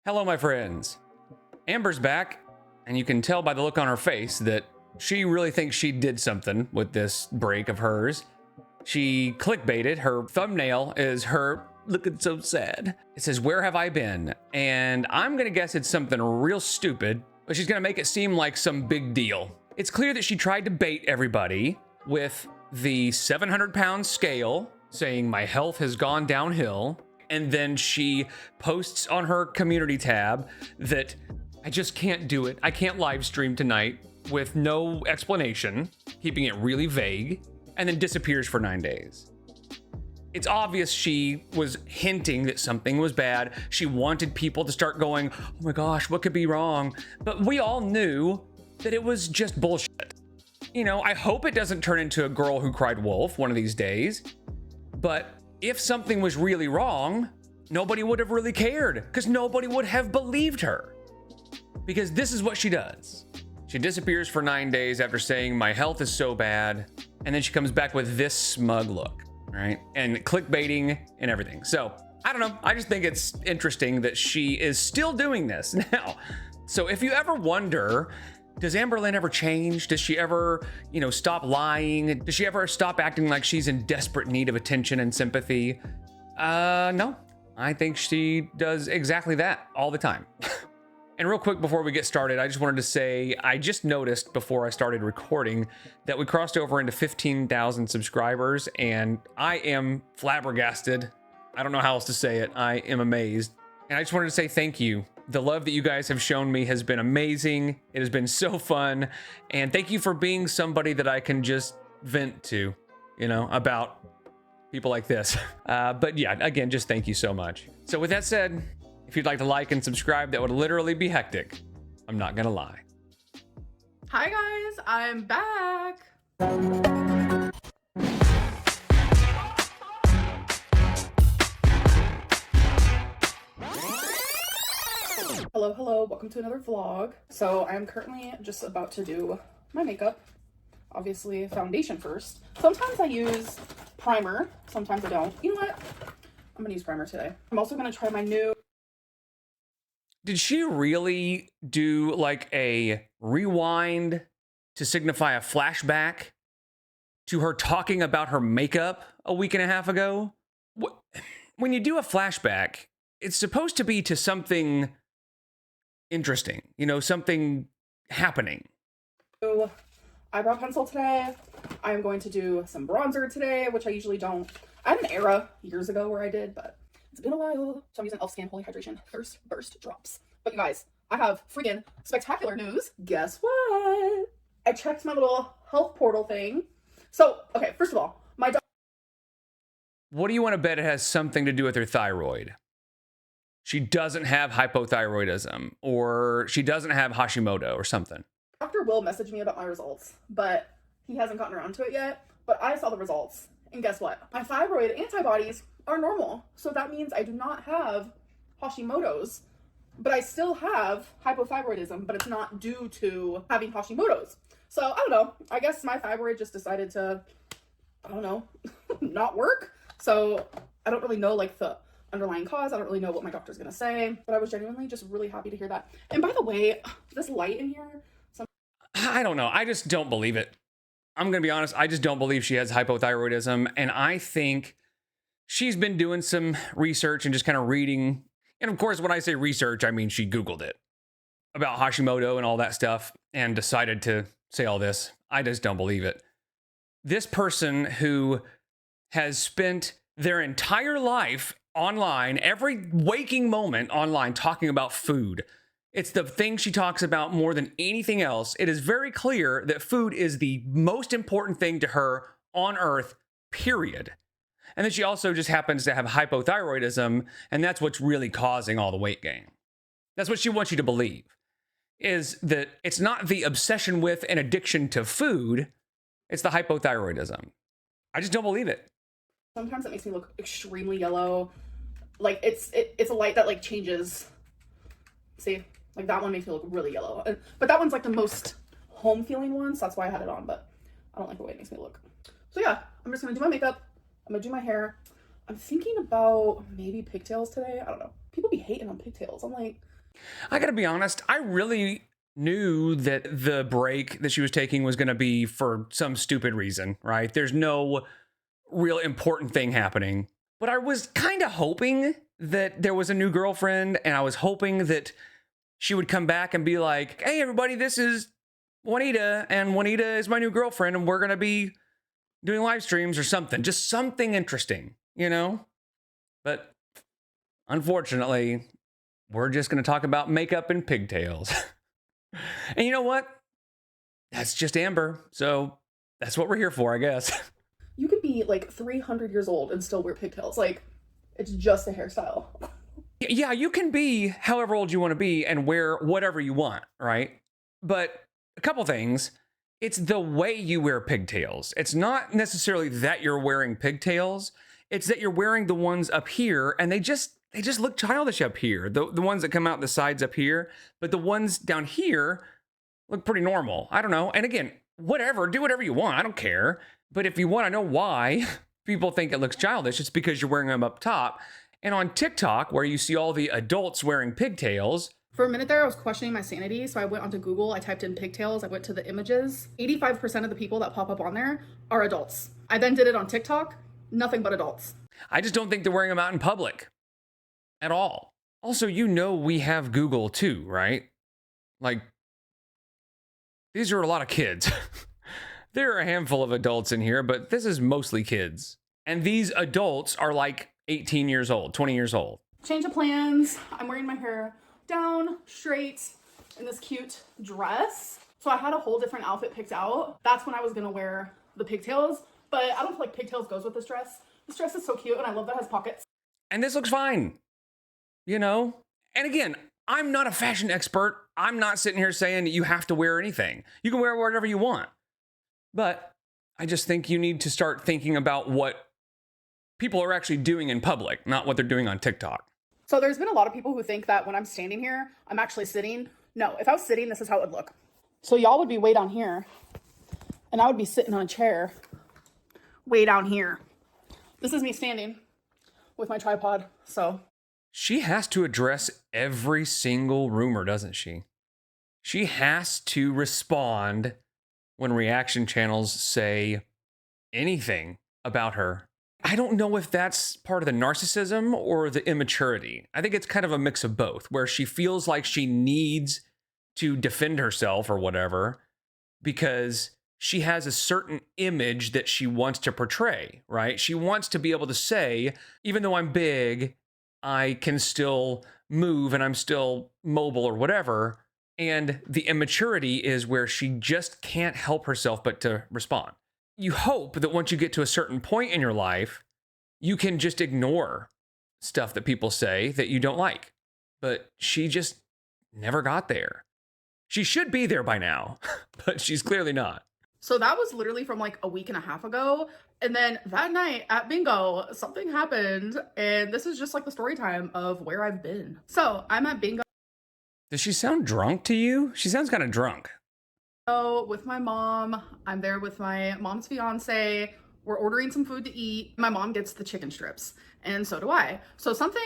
Hello, my friends. Amber's back, and you can tell by the look on her face that she really thinks she did something with this break of hers. She clickbaited. Her thumbnail is her looking so sad. It says, "Where have I been?" And I'm gonna guess it's something real stupid, but she's gonna make it seem like some big deal. It's clear that she tried to bait everybody with the 700-pound scale, saying my health has gone downhill. And then she posts on her community tab that I just can't do it. I can't live stream tonight, with no explanation, keeping it really vague, and then disappears for 9 days. It's obvious she was hinting that something was bad. She wanted people to start going, oh my gosh, what could be wrong? But we all knew that it was just bullshit. You know, I hope it doesn't turn into a girl who cried wolf one of these days. But if something was really wrong, nobody would have really cared, because nobody would have believed her. Because this is what she does. She disappears for 9 days after saying my health is so bad, and then she comes back with this smug look, right? And clickbaiting and everything. So I don't know. I just think it's interesting that she is still doing this now. So if you ever wonder, does Amberlynn ever change? Does she ever, stop lying? Does she ever stop acting like she's in desperate need of attention and sympathy? No. I think she does exactly that all the time. And real quick before we get started, I just wanted to say, I just noticed before I started recording that we crossed over into 15,000 subscribers, and I am flabbergasted. I don't know how else to say it. I am amazed. And I just wanted to say thank you. The love that you guys have shown me has been amazing. It has been so fun. And thank you for being somebody that I can just vent to, about people like this. But yeah, again, just thank you so much. So with that said, if you'd like to like and subscribe, that would literally be hectic. I'm not gonna lie. Hi guys, I'm back. Hello, welcome to another vlog. So I'm currently just about to do my makeup. Obviously foundation first. Sometimes I use primer, sometimes I don't. You know what? I'm gonna use primer today. I'm also gonna try my new... Did she really do like a rewind to signify a flashback to her talking about her makeup a week and a half ago? When you do a flashback, it's supposed to be to something interesting, something happening. Eyebrow pencil today. I'm going to do some bronzer today, which I usually don't. I had an era years ago where I did, but it's been a while. So I'm using Elf Skin Holy Hydration Thirst Burst Drops. But you guys, I have freaking spectacular news. Guess what? I checked my little health portal thing. So, okay, first of all, my doctor... What do you want to bet it has something to do with her thyroid? She doesn't have hypothyroidism, or she doesn't have Hashimoto or something. Doctor will message me about my results, but he hasn't gotten around to it yet. But I saw the results, and guess what? My thyroid antibodies are normal. So that means I do not have Hashimoto's, but I still have hypothyroidism, but it's not due to having Hashimoto's. So I don't know. I guess my thyroid just decided to, not work. So I don't really know like the underlying cause. I don't really know what my doctor's gonna say, but I was genuinely just really happy to hear that. And by the way, this light in here, I don't know. I just don't believe it. I'm gonna be honest. I just don't believe she has hypothyroidism, and I think she's been doing some research and just kind of reading. And of course, when I say research, I mean she Googled it about Hashimoto and all that stuff and decided to say all this. I just don't believe it. This person who has spent their entire life online, every waking moment online, talking about food. It's the thing she talks about more than anything else. It is very clear that food is the most important thing to her on earth, period. And then she also just happens to have hypothyroidism, and that's what's really causing all the weight gain. That's what she wants you to believe, is that it's not the obsession with and addiction to food, it's the hypothyroidism. I just don't believe it. Sometimes it makes me look extremely yellow. Like it's a light that like changes. See, like that one makes me look really yellow. But that one's like the most home feeling one, so that's why I had it on, but I don't like the way it makes me look. So yeah, I'm just gonna do my makeup. I'm gonna do my hair. I'm thinking about maybe pigtails today. I don't know. People be hating on pigtails. I'm like, I gotta be honest, I really knew that the break that she was taking was gonna be for some stupid reason, right? There's no real important thing happening. But I was kind of hoping that there was a new girlfriend, and I was hoping that she would come back and be like, hey, everybody, this is Juanita, and Juanita is my new girlfriend, and we're gonna be doing live streams or something. Just something interesting, you know? But unfortunately, we're just gonna talk about makeup and pigtails. And you know what? That's just Amber. So that's what we're here for, I guess. You could be like 300 years old and still wear pigtails. Like, it's just a hairstyle. Yeah, you can be however old you want to be and wear whatever you want, right? But a couple things. It's the way you wear pigtails. It's not necessarily that you're wearing pigtails. It's that you're wearing the ones up here, and they just look childish up here. The ones that come out the sides up here, but the ones down here look pretty normal. I don't know. And again, whatever, do whatever you want. I don't care. But if you want to know why people think it looks childish, it's because you're wearing them up top. And on TikTok, where you see all the adults wearing pigtails. For a minute there, I was questioning my sanity. So I went onto Google, I typed in pigtails, I went to the images. 85% of the people that pop up on there are adults. I then did it on TikTok, nothing but adults. I just don't think they're wearing them out in public at all. Also, you know we have Google too, right? Like, these are a lot of kids. There are a handful of adults in here, but this is mostly kids. And these adults are like 18 years old, 20 years old. Change of plans. I'm wearing my hair down, straight, in this cute dress. So I had a whole different outfit picked out. That's when I was gonna wear the pigtails, but I don't feel like pigtails goes with this dress. This dress is so cute, and I love that it has pockets. And this looks fine, you know? And again, I'm not a fashion expert. I'm not sitting here saying that you have to wear anything. You can wear whatever you want. But I just think you need to start thinking about what people are actually doing in public, not what they're doing on TikTok. So there's been a lot of people who think that when I'm standing here, I'm actually sitting. No, if I was sitting, this is how it would look. So y'all would be way down here, and I would be sitting on a chair way down here. This is me standing with my tripod, so. She has to address every single rumor, doesn't she? She has to respond when reaction channels say anything about her. I don't know if that's part of the narcissism or the immaturity. I think it's kind of a mix of both, where she feels like she needs to defend herself or whatever because she has a certain image that she wants to portray, right? She wants to be able to say, even though I'm big, I can still move and I'm still mobile or whatever. And the immaturity is where she just can't help herself but to respond. You hope that once you get to a certain point in your life, you can just ignore stuff that people say that you don't like. But she just never got there. She should be there by now, but she's clearly not. So that was literally from like a week and a half ago. And then that night at bingo, something happened. And this is just like the story time of where I've been. So I'm at bingo. Does she sound drunk to you? She sounds kind of drunk. With my mom. I'm there with my mom's fiance. We're ordering some food to eat. My mom gets the chicken strips, and so do I. So something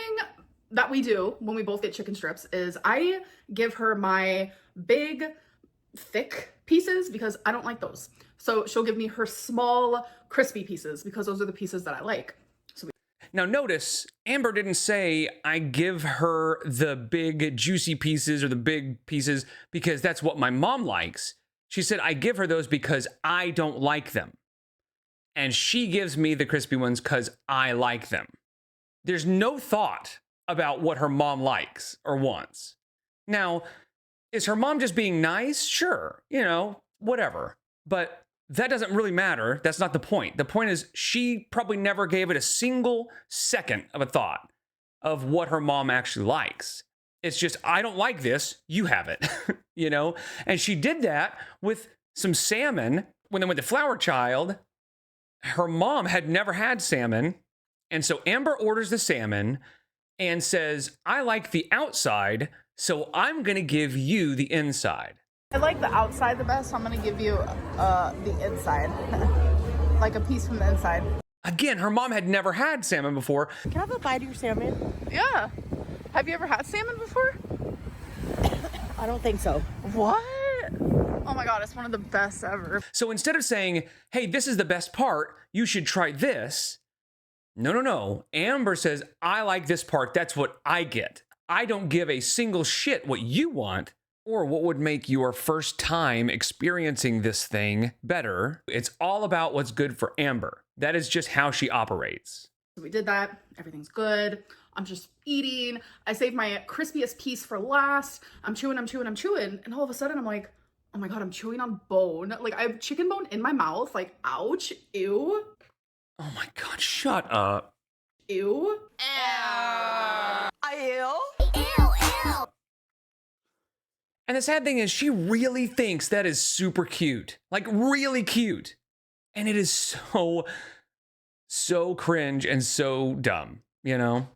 that we do when we both get chicken strips is I give her my big, thick pieces because I don't like those. So she'll give me her small, crispy pieces because those are the pieces that I like. Now notice, Amber didn't say I give her the big juicy pieces or the big pieces because that's what my mom likes. She said I give her those because I don't like them. And she gives me the crispy ones because I like them. There's no thought about what her mom likes or wants. Now, is her mom just being nice? Sure, you know, whatever. But that doesn't really matter. That's not the point. The point is she probably never gave it a single second of a thought of what her mom actually likes. It's just, I don't like this, you have it, you know? And she did that with some salmon when they went to Flower Child. Her mom had never had salmon. And so Amber orders the salmon and says, I like the outside, so I'm gonna give you the inside. I like the outside the best, so I'm gonna give you the inside. Like a piece from the inside. Again, her mom had never had salmon before. Can I have a bite of your salmon? Yeah. Have you ever had salmon before? I don't think so. What? Oh my God, it's one of the best ever. So instead of saying, hey, this is the best part, you should try this. No. Amber says, I like this part. That's what I get. I don't give a single shit what you want or what would make your first time experiencing this thing better. It's all about what's good for Amber. That is just how she operates. So we did that. Everything's good. I'm just eating. I saved my crispiest piece for last. I'm chewing. And all of a sudden I'm like, oh my God, I'm chewing on bone. Like I have chicken bone in my mouth. Like, ouch. Ew. Oh my God, shut up. Ew. Ew. And the sad thing is, she really thinks that is super cute. Like, really cute. And it is so cringe and so dumb, you know?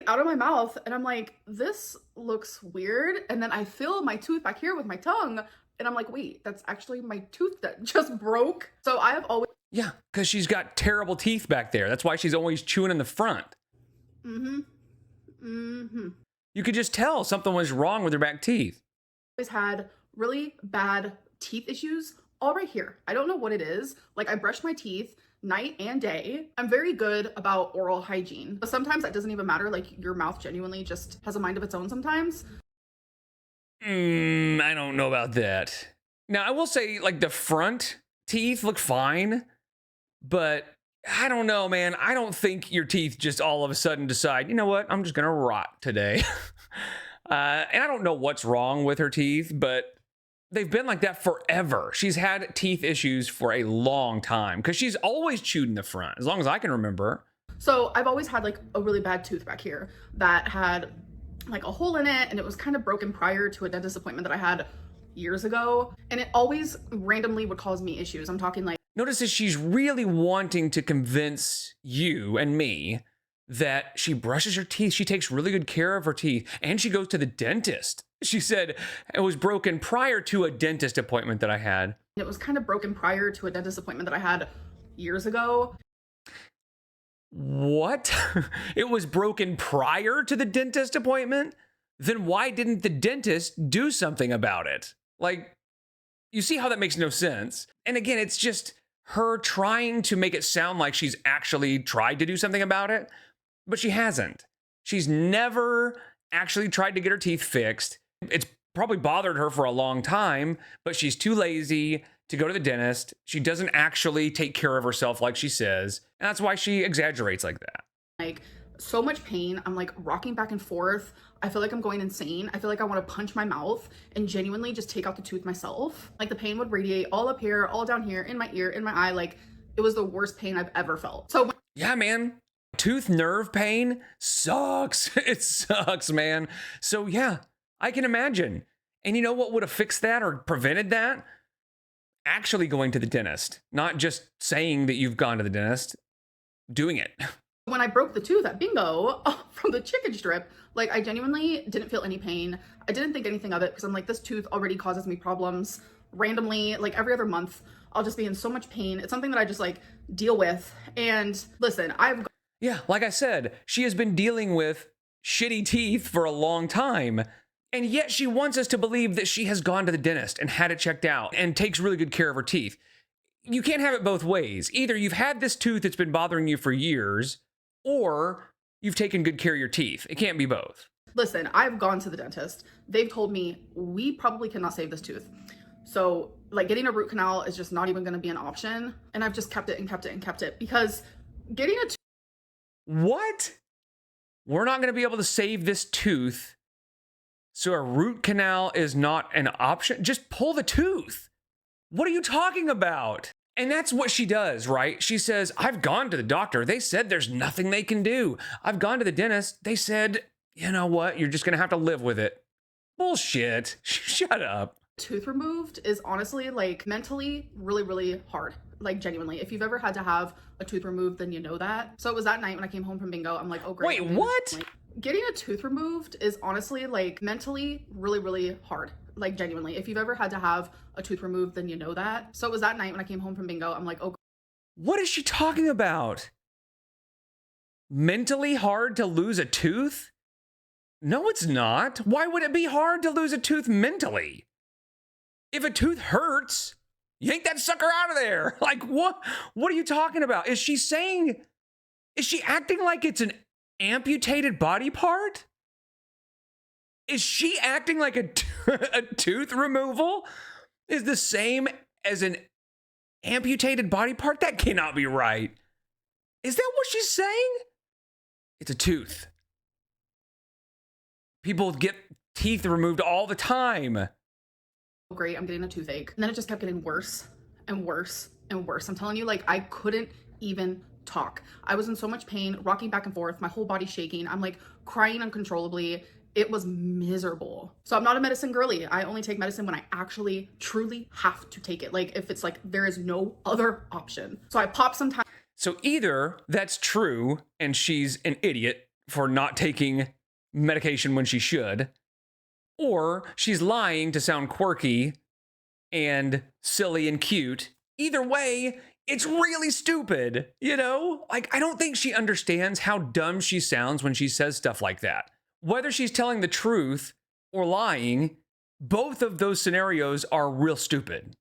Out of my mouth. And I'm like, this looks weird. And then I feel my tooth back here with my tongue. And I'm like, wait, that's actually my tooth that just broke. So I have always... Yeah, because she's got terrible teeth back there. That's why she's always chewing in the front. You could just tell something was wrong with her back teeth. Always had really bad teeth issues all right here. I don't know what it is. Like I brush my teeth night and day. I'm very good about oral hygiene, but sometimes that doesn't even matter. Like your mouth genuinely just has a mind of its own sometimes. I don't know about that. Now I will say like the front teeth look fine, but I don't know, man. I don't think your teeth just all of a sudden decide, you know what? I'm just going to rot today. And I don't know what's wrong with her teeth, but they've been like that forever. She's had teeth issues for a long time because she's always chewed in the front, as long as I can remember. So I've always had like a really bad tooth back here that had like a hole in it, and it was kind of broken prior to a dentist appointment that I had years ago. And it always randomly would cause me issues. I'm talking like... Notice that she's really wanting to convince you and me that she brushes her teeth, she takes really good care of her teeth, and she goes to the dentist. She said it was broken prior to a dentist appointment that I had. It was kind of broken prior to a dentist appointment that I had years ago. What? It was broken prior to the dentist appointment? Then why didn't the dentist do something about it? Like, you see how that makes no sense? And again, it's just her trying to make it sound like she's actually tried to do something about it, but she hasn't. She's never actually tried to get her teeth fixed. It's probably bothered her for a long time, but she's too lazy to go to the dentist. She doesn't actually take care of herself like she says, and that's why she exaggerates like that. Like, so much pain. I'm like rocking back and forth. I feel like I'm going insane. I feel like I want to punch my mouth and genuinely just take out the tooth myself. Like the pain would radiate all up here, all down here, in my ear, in my eye. Like it was the worst pain I've ever felt. So yeah, man, tooth nerve pain sucks. It sucks, man. So yeah, I can imagine. And you know what would have fixed that or prevented that? Actually going to the dentist, not just saying that you've gone to the dentist, doing it. when I broke the tooth at bingo from the chicken strip, like I genuinely didn't feel any pain. I didn't think anything of it because I'm like, this tooth already causes me problems randomly. Like every other month, I'll just be in so much pain. It's something that I just like deal with. And listen, yeah, like I said, she has been dealing with shitty teeth for a long time. And yet she wants us to believe that she has gone to the dentist and had it checked out and takes really good care of her teeth. You can't have it both ways. Either you've had this tooth that's been bothering you for years, or you've taken good care of your teeth. It can't be both. Listen, I've gone to the dentist. They've told me we probably cannot save this tooth. So like getting a root canal is just not even going to be an option. And I've just kept it and kept it and kept it because getting a What? We're not going to be able to save this tooth. So a root canal is not an option. Just pull the tooth. What are you talking about? And that's what she does, right? She says, I've gone to the doctor. They said there's nothing they can do. I've gone to the dentist. They said, you know what? You're just going to have to live with it. Bullshit. Shut up. tooth removed is honestly like mentally really, really hard. Like genuinely, if you've ever had to have a tooth removed, then you know that. So it was that night when I came home from bingo. I'm like, oh great. Wait, what? Like, getting a tooth removed is honestly like mentally really, really hard. Like genuinely, if you've ever had to have a tooth removed, then you know that. So it was that night when I came home from bingo. I'm like, oh. What is she talking about? Mentally hard to lose a tooth? No, it's not. Why would it be hard to lose a tooth mentally? If a tooth hurts, yank that sucker out of there. Like, what are you talking about? Is she acting like it's an amputated body part? Is she acting like a tooth removal is the same as an amputated body part? That cannot be right. Is that what she's saying? It's a tooth. People get teeth removed all the time. Great, I'm getting a toothache. And then it just kept getting worse and worse and worse. I'm telling you, like, I couldn't even talk. I was in so much pain, rocking back and forth, my whole body shaking. I'm like crying uncontrollably. It was miserable. So I'm not a medicine girly. I only take medicine when I actually truly have to take it. Like, if it's like there is no other option. So I pop some time. So either that's true and she's an idiot for not taking medication when she should, or she's lying to sound quirky and silly and cute. Either way, it's really stupid, you know? Like, I don't think she understands how dumb she sounds when she says stuff like that. Whether she's telling the truth or lying, both of those scenarios are real stupid.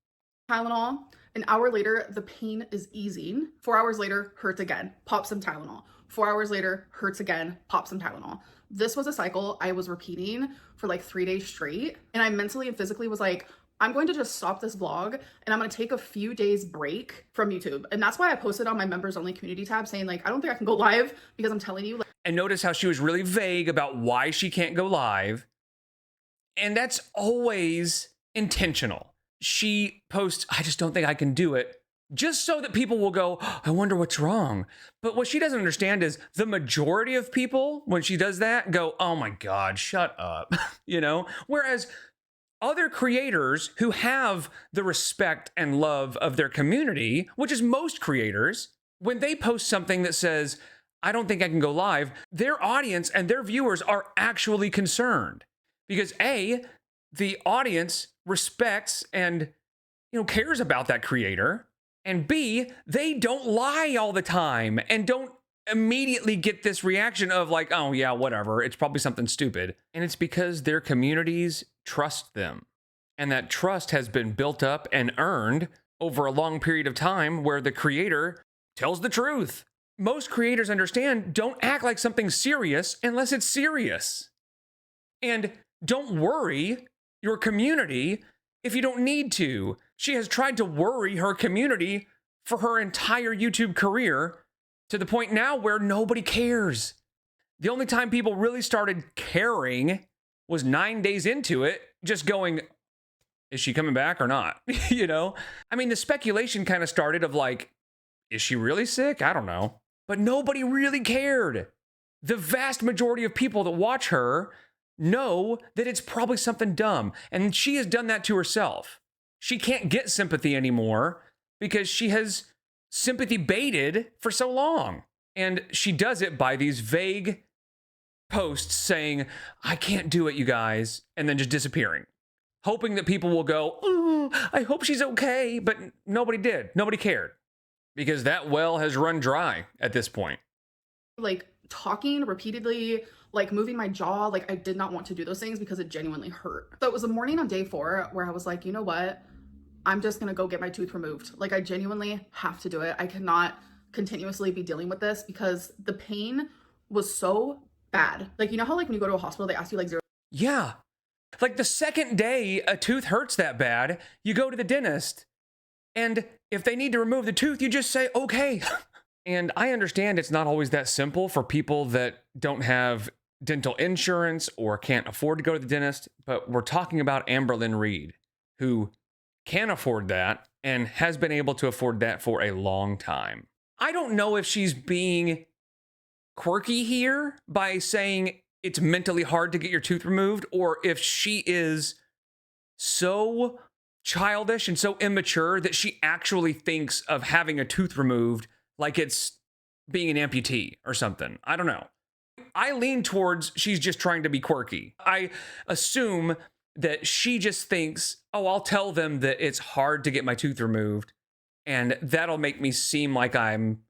Tylenol. An hour later, the pain is easing. 4 hours later, hurts again. Pop some Tylenol. 4 hours later, hurts again. Pop some Tylenol. This was a cycle I was repeating for like 3 days straight. And I mentally and physically was like, I'm going to just stop this vlog and I'm going to take a few days break from YouTube. And that's why I posted on my members only community tab saying, like, I don't think I can go live because I'm telling you. And notice how she was really vague about why she can't go live. And that's always intentional. She posts, I just don't think I can do it, just so that people will go, I wonder what's wrong. But what she doesn't understand is the majority of people, when she does that, go, oh my God, shut up, you know? Whereas other creators who have the respect and love of their community, which is most creators, when they post something that says, I don't think I can go live, their audience and their viewers are actually concerned. Because A, the audience respects and, you know, cares about that creator. And B, they don't lie all the time and don't immediately get this reaction of like, oh yeah, whatever, it's probably something stupid. And it's because their communities trust them. And that trust has been built up and earned over a long period of time where the creator tells the truth. Most creators understand, don't act like something's serious unless it's serious. And don't worry your community if you don't need to. She has tried to worry her community for her entire YouTube career to the point now where nobody cares. The only time people really started caring was 9 days into it, just going, is she coming back or not? You know? I mean, the speculation kind of started of like, is she really sick? I don't know. But nobody really cared. The vast majority of people that watch her know that it's probably something dumb. And she has done that to herself. She can't get sympathy anymore because she has sympathy baited for so long. And she does it by these vague posts saying, I can't do it, you guys, and then just disappearing. Hoping that people will go, ooh, I hope she's okay. But nobody did. Nobody cared. Because that well has run dry at this point. Like talking repeatedly, like moving my jaw, like I did not want to do those things because it genuinely hurt. So it was a morning on day 4 where I was like, you know what? I'm just gonna go get my tooth removed. Like I genuinely have to do it. I cannot continuously be dealing with this because the pain was so bad. Like, you know how like when you go to a hospital, they ask you like 0. Yeah. Like the second day a tooth hurts that bad, you go to the dentist. And if they need to remove the tooth, you just say, okay. And I understand it's not always that simple for people that don't have dental insurance or can't afford to go to the dentist. But we're talking about Amberlynn Reed, who can afford that and has been able to afford that for a long time. I don't know if she's being quirky here by saying it's mentally hard to get your tooth removed, or if she is so childish and so immature that she actually thinks of having a tooth removed like it's being an amputee or something. I don't know. I lean towards she's just trying to be quirky. I assume that she just thinks, oh, I'll tell them that it's hard to get my tooth removed and that'll make me seem like I'm,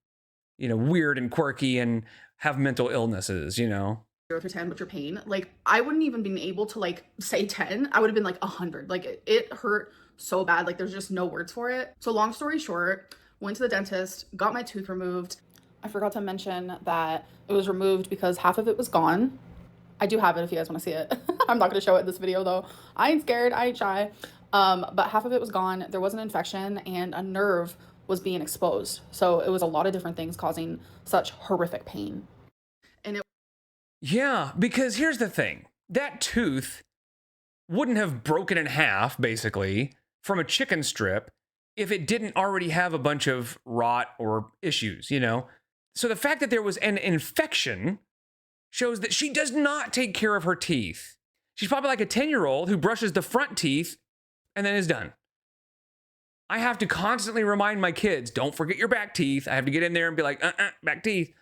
you know, weird and quirky and have mental illnesses, you know? 0 through 10, what's your pain? Like, I wouldn't even been able to like say 10. I would have been like 100. Like, it hurt so bad. Like, there's just no words for it. So long story short, went to the dentist, got my tooth removed. I forgot to mention that it was removed because half of it was gone. I do have it if you guys want to see it. I'm not going to show it in this video though. I ain't scared. I ain't shy. But half of it was gone. There was an infection and a nerve was being exposed. So it was a lot of different things causing such horrific pain. And it Yeah, because here's the thing. That tooth wouldn't have broken in half, basically, from a chicken strip if it didn't already have a bunch of rot or issues, you know? So the fact that there was an infection shows that she does not take care of her teeth. She's probably like a 10-year-old who brushes the front teeth and then is done. I have to constantly remind my kids, don't forget your back teeth. I have to get in there and be like, back teeth.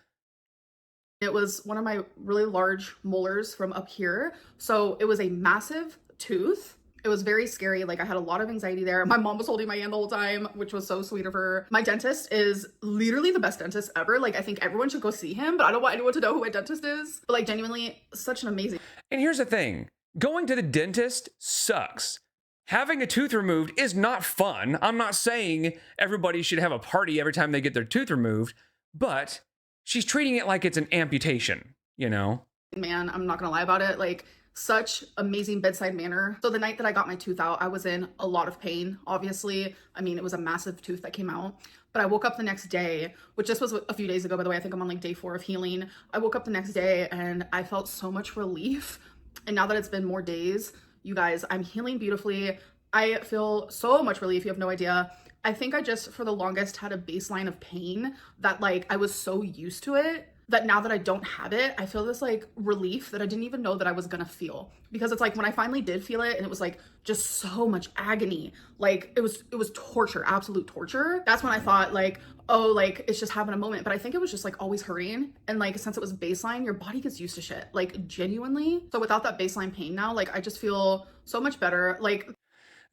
It was one of my really large molars from up here. So it was a massive tooth. It was very scary. Like, I had a lot of anxiety there. My mom was holding my hand the whole time, which was so sweet of her. My dentist is literally the best dentist ever. Like, I think everyone should go see him, but I don't want anyone to know who my dentist is. But like, genuinely, such an amazing. And here's the thing. Going to the dentist sucks. Having a tooth removed is not fun. I'm not saying everybody should have a party every time they get their tooth removed, but she's treating it like it's an amputation, you know? Man, I'm not gonna lie about it. Like, such amazing bedside manner. So the night that I got my tooth out, I was in a lot of pain, obviously. I mean, it was a massive tooth that came out. But I woke up the next day, which this was a few days ago, by the way. I think I'm on like day 4 of healing. I woke up the next day and I felt so much relief. And now that it's been more days, you guys, I'm healing beautifully. I feel so much relief. You have no idea. I think I just, for the longest, had a baseline of pain that like I was so used to it that now that I don't have it, I feel this like relief that I didn't even know that I was gonna feel. Because it's like when I finally did feel it and it was like just so much agony, like it was torture, absolute torture. That's when I thought like, oh, like it's just having a moment. But I think it was just like always hurrying. And like, since it was baseline, your body gets used to shit, like genuinely. So without that baseline pain now, like I just feel so much better. Like,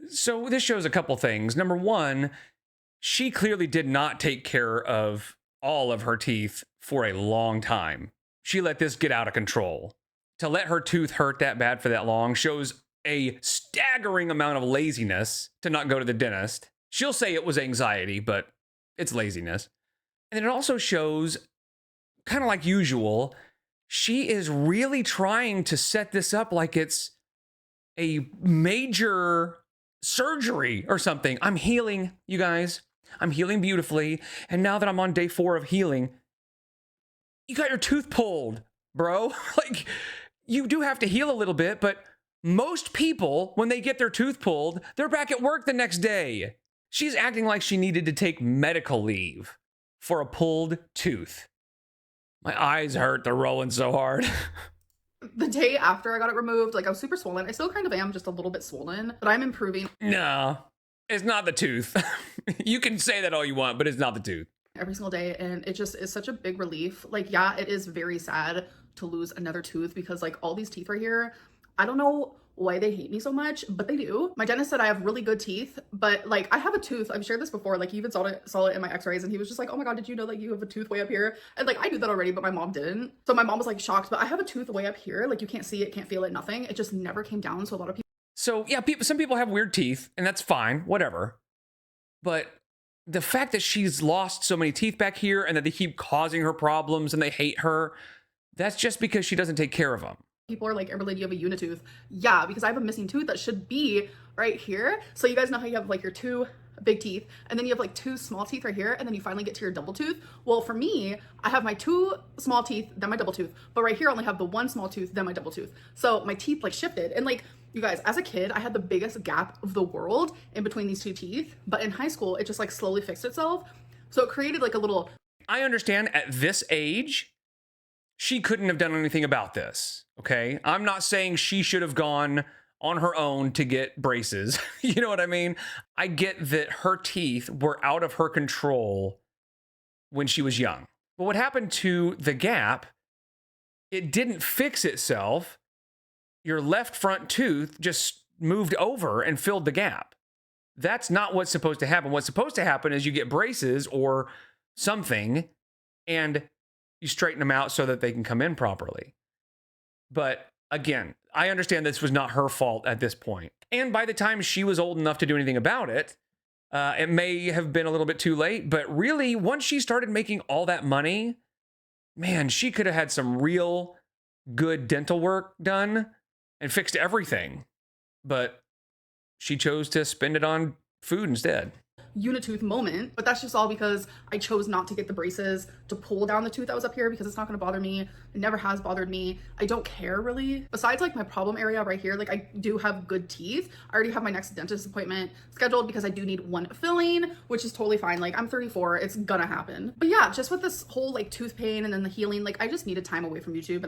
so this shows a couple things. Number one, she clearly did not take care of all of her teeth for a long time. She let this get out of control. To let her tooth hurt that bad for that long shows a staggering amount of laziness to not go to the dentist. She'll say it was anxiety, but it's laziness. And it also shows, kind of like usual, she is really trying to set this up like it's a major surgery or something. I'm healing, you guys. I'm healing beautifully. And now that I'm on day 4 of healing, you got your tooth pulled, bro. Like, you do have to heal a little bit, but most people, when they get their tooth pulled, they're back at work the next day. She's acting like she needed to take medical leave for a pulled tooth. My eyes hurt. They're rolling so hard. the day after I got it removed, like I was super swollen. I still kind of am, just a little bit swollen, but I'm improving. No, it's not the tooth. You can say that all you want, but it's not the tooth. Every single day, and it just is such a big relief. Like, yeah, it is very sad to lose another tooth because like all these teeth are here. I don't know why they hate me so much, but they do. My dentist said I have really good teeth, but like I have a tooth. I've shared this before. Like, he even saw it in my x-rays, and he was just like, oh my god, did you know like you have a tooth way up here? And like I knew that already, but my mom didn't. So my mom was like shocked, but I have a tooth way up here. Like, you can't see it, can't feel it, nothing. It just never came down. So a lot of people. So yeah, some people have weird teeth, and that's fine, whatever. But the fact that she's lost so many teeth back here and that they keep causing her problems and they hate her, that's just because she doesn't take care of them. People are like, Amberlynn, you have a unitooth. Yeah, because I have a missing tooth that should be right here. So you guys know how you have like your 2 big teeth and then you have like 2 small teeth right here, and then you finally get to your double tooth. Well, for me, I have my 2 small teeth, then my double tooth, but right here I only have the 1 small tooth, then my double tooth. So my teeth like shifted, and like, you guys, as a kid, I had the biggest gap of the world in between these 2 teeth, but in high school, it just like slowly fixed itself. So it created like a little. I understand at this age, she couldn't have done anything about this, okay? I'm not saying she should have gone on her own to get braces. You know what I mean? I get that her teeth were out of her control when she was young. But what happened to the gap, it didn't fix itself. Your left front tooth just moved over and filled the gap. That's not what's supposed to happen. What's supposed to happen is you get braces or something and you straighten them out so that they can come in properly. But again, I understand this was not her fault at this point. And by the time she was old enough to do anything about it, it may have been a little bit too late. But really, once she started making all that money, man, she could have had some real good dental work done and fixed everything. But she chose to spend it on food instead. Unitooth moment, but that's just all because I chose not to get the braces to pull down the tooth that was up here because it's not going to bother me. It never has bothered me. I don't care really. Besides like my problem area right here, like I do have good teeth. I already have my next dentist appointment scheduled because I do need one filling, which is totally fine. Like I'm 34, it's gonna happen. But yeah, just with this whole like tooth pain and then the healing, like I just needed time away from YouTube.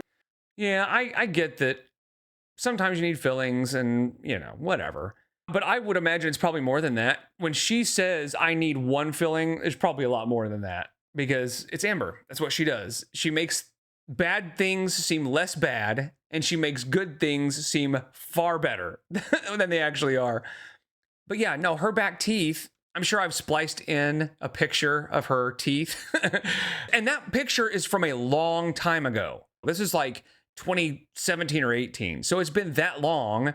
Yeah, I get that sometimes you need fillings and, you know, whatever. But I would imagine it's probably more than that. When she says, I need one filling, it's probably a lot more than that because it's Amber. That's what she does. She makes bad things seem less bad, and she makes good things seem far better than they actually are. But yeah, no, her back teeth, I'm sure I've spliced in a picture of her teeth. And that picture is from a long time ago. This is like 2017 or 18. So it's been that long.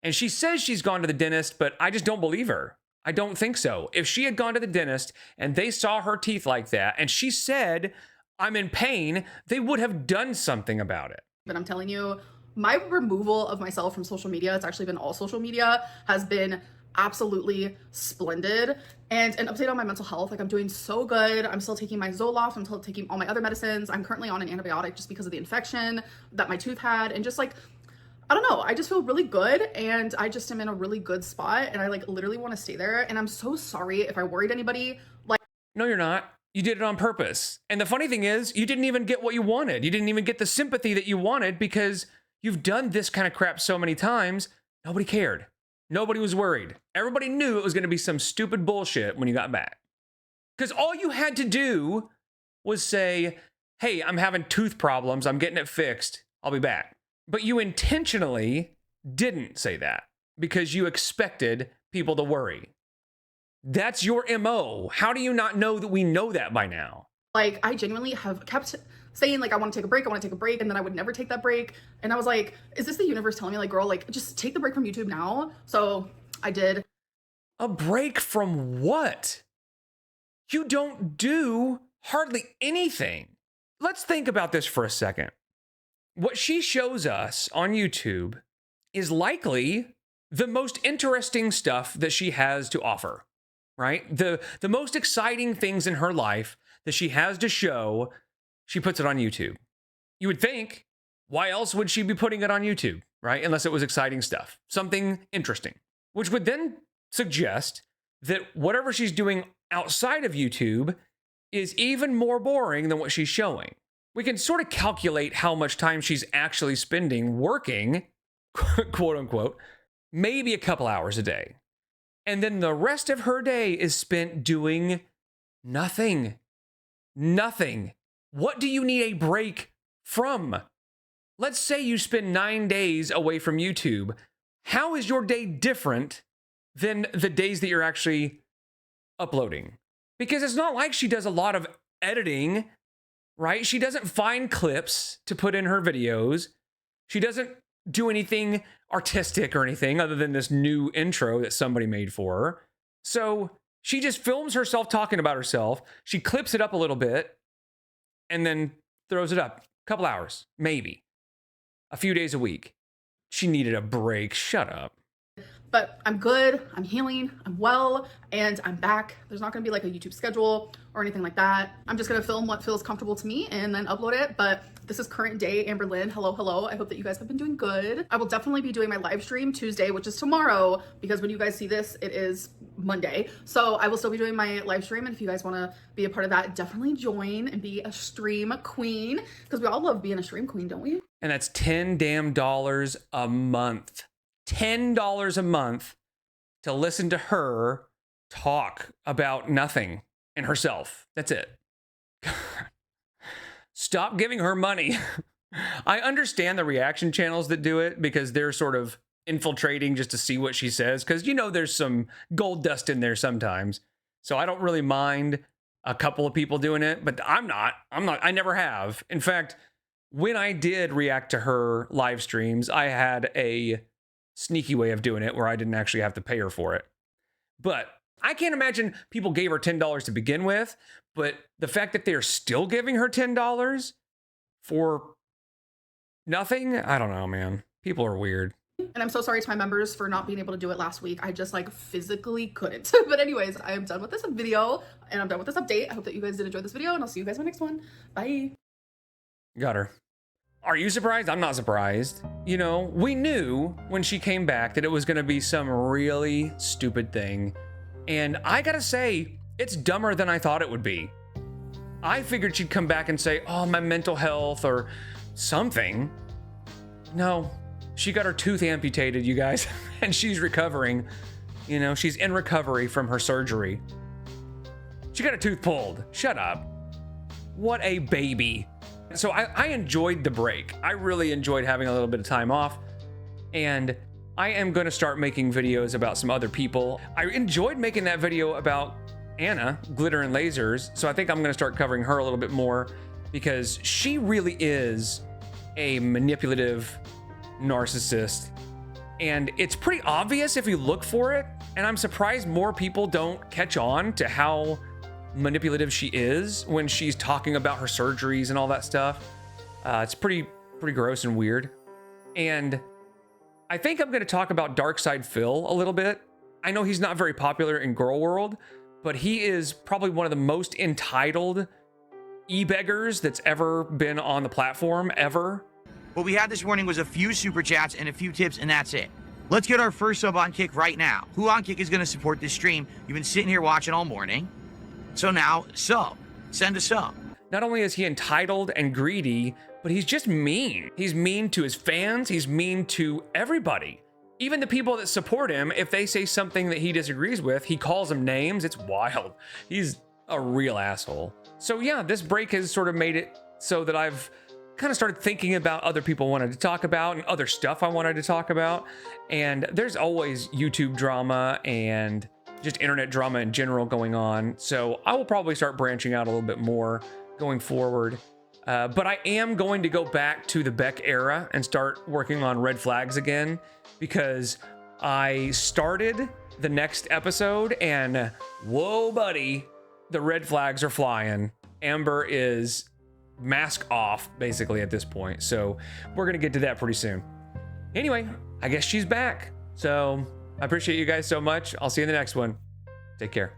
And she says she's gone to the dentist, but I just don't believe her. I don't think so. If she had gone to the dentist and they saw her teeth like that, and she said, I'm in pain, they would have done something about it. But I'm telling you, my removal of myself from social media, it's actually been all social media, has been absolutely splendid. And an update on my mental health, like I'm doing so good. I'm still taking my Zoloft, I'm still taking all my other medicines. I'm currently on an antibiotic just because of the infection that my tooth had. And just like, I don't know, I just feel really good and I just am in a really good spot and I like literally want to stay there. And I'm so sorry if I worried anybody. Like, no, you're not. You did it on purpose. And the funny thing is, you didn't even get what you wanted. You didn't even get the sympathy that you wanted because you've done this kind of crap so many times. Nobody cared. Nobody was worried. Everybody knew it was going to be some stupid bullshit when you got back. Because all you had to do was say, hey, I'm having tooth problems. I'm getting it fixed. I'll be back. But you intentionally didn't say that because you expected people to worry. That's your MO. How do you not know that we know that by now? Like, I genuinely have kept saying, like, I want to take a break, and then I would never take that break. And I was like, is this the universe telling me, like, girl, like, just take the break from YouTube now? So I did. A break from what? You don't do hardly anything. Let's think about this for a second. What she shows us on YouTube is likely the most interesting stuff that she has to offer, right? The most exciting things in her life that she has to show, she puts it on YouTube. You would think, why else would she be putting it on YouTube, right? Unless it was exciting stuff, something interesting, which would then suggest that whatever she's doing outside of YouTube is even more boring than what she's showing. We can sort of calculate how much time she's actually spending working, quote unquote, maybe a couple hours a day. And then the rest of her day is spent doing nothing. Nothing. What do you need a break from? Let's say you spend 9 days away from YouTube. How is your day different than the days that you're actually uploading? Because it's not like she does a lot of editing, right? She doesn't find clips to put in her videos. She doesn't do anything artistic or anything other than this new intro that somebody made for her. So she just films herself talking about herself. She clips it up a little bit and then throws it up. A couple hours, maybe. A few days a week. She needed a break. Shut up. But I'm good, I'm healing, I'm well, and I'm back. There's not gonna be like a YouTube schedule or anything like that. I'm just gonna film what feels comfortable to me and then upload it. But this is current day Amberlynn. Hello, hello. I hope that you guys have been doing good. I will definitely be doing my live stream Tuesday, which is tomorrow, because when you guys see this, it is Monday. So I will still be doing my live stream. And if you guys wanna be a part of that, definitely join and be a stream queen, because we all love being a stream queen, don't we? And that's $10 damn a month. $10 a month to listen to her talk about nothing and herself. That's it. Stop giving her money. I understand the reaction channels that do it because they're sort of infiltrating just to see what she says. Because, you know, there's some gold dust in there sometimes. So I don't really mind a couple of people doing it, but I never have. In fact, when I did react to her live streams, I had a sneaky way of doing it where I didn't actually have to pay her for it. But I can't imagine people gave her $10 to begin with, but the fact that they're still giving her $10 for nothing, I don't know, man. People are weird. And I'm so sorry to my members for not being able to do it last week. I just like physically couldn't. But anyways, I am done with this video and I'm done with this update. I hope that you guys did enjoy this video and I'll see you guys in my next one. Bye. Got her. Are you surprised? I'm not surprised. You know, we knew when she came back that it was going to be some really stupid thing. And I gotta say, it's dumber than I thought it would be. I figured she'd come back and say, oh, my mental health or something. No, she got her tooth amputated, you guys, and she's recovering. You know, she's in recovery from her surgery. She got a tooth pulled. Shut up. What a baby. So I enjoyed the break. I really enjoyed having a little bit of time off. And I am going to start making videos about some other people. I enjoyed making that video about Anna, Glitter and Lasers. So I think I'm going to start covering her a little bit more because she really is a manipulative narcissist. And it's pretty obvious if you look for it. And I'm surprised more people don't catch on to how manipulative she is when she's talking about her surgeries and all that stuff. It's pretty gross and weird. And I think I'm going to talk about Darkside Phil a little bit. I know he's not very popular in girl world, but he is probably one of the most entitled e-beggars that's ever been on the platform ever. What we had this morning was a few super chats and a few tips, and that's it. Let's get our first sub on Kick right now. Who on Kick is going to support this stream? You've been sitting here watching all morning. So now, sub. Send a sub. Not only is he entitled and greedy, but he's just mean. He's mean to his fans. He's mean to everybody. Even the people that support him, if they say something that he disagrees with, he calls them names. It's wild. He's a real asshole. So yeah, this break has sort of made it so that I've kind of started thinking about other people I wanted to talk about and other stuff I wanted to talk about. And there's always YouTube drama and just internet drama in general going on. So I will probably start branching out a little bit more going forward. But I am going to go back to the Beck era and start working on red flags again because I started the next episode and whoa, buddy, the red flags are flying. Amber is mask off basically at this point. So we're going to get to that pretty soon. Anyway, I guess she's back. So I appreciate you guys so much. I'll see you in the next one. Take care.